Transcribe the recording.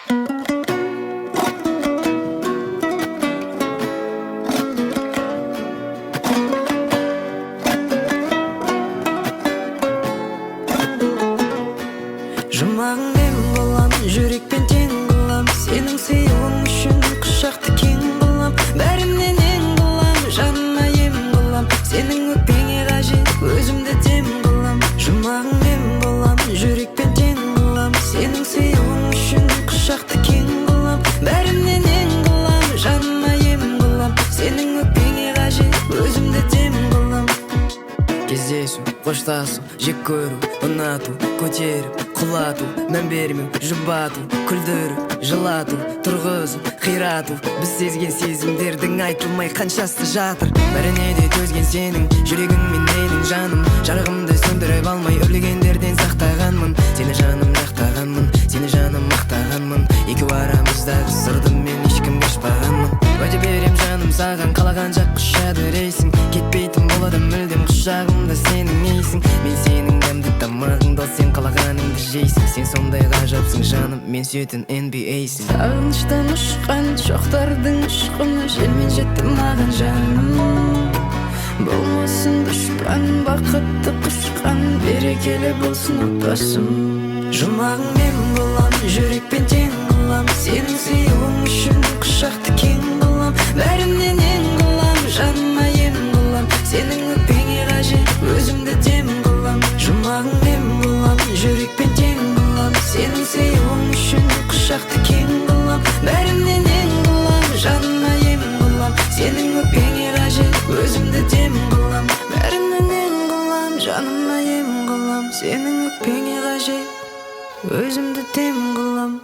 Жұмағың мен болам, жүрекпен тең қылам, сенің сыйлығың үшін құшақты кең қылам, бәрімнен ең қылам, жаныма ем қылам, сенің өкпеңе қажет, өзімді дем қылам. Жұмағың мен болам, жүрекпен тең қылам, сенің сыйлығың үшін құшақты кең қылам, бәрімнен ең қылам, жаныма ем қылам, сенің өкпеңе қажет, өзімді дем қылам. Кездесу, қоштасу, жек көру, ұнату, көтеріп, құлату, мән бермеу, жұбату, күлдіру, жылату, тұрғызу, қирату. Біз сезген сезімдердің айтылмай қаншасы жатыр. Бәріне де төзген сенің жүрегің мен менің жаным. Жарығымды сөндіріп алмай өрлегендерден сақтағанмын. Сені жаным мақтағанмын, сені жаным мақтағанмын. Екеу арамыздағы сырды мен ешкімге ашпағанмын. Уәде берем жаным саған, қалаған жақ құшады рейсің. Кетпейтін болады мүлдем құшағымда сенің ейсің. Мен сенің дәмді тамағыңда, сен қалағаныңды жейсің. Сен сондай ғажапсың жаным, мен сүйетін NBA-сің. Сағыныштан ұшқан шоқтардың ұшқыны желмен жетті маған жаным. Болмасын дұшпан, бақытты құшқан, берекелі болсын отбасым. Жұмағың мен болам, жүрекпен тең қылам, сенің сыйлығың үшін құшақты кең қылам, бәрімнен ең қылам, жаныма ем қылам, сенің өкпеңе қажет, өзімді дем қылам. Жұмағың мен болам, жүрекпен тең қылам, сенің сыйлығың үшін құшақты кең қылам, бәрімнен ең қылам, жаныма ем қылам, сенің өкпеңе қажет, өзімді дем қылам. Бәрімнен ең қылам, жаныма ем қылам, сенің өкпеңе қажет, өзімді дем қылам.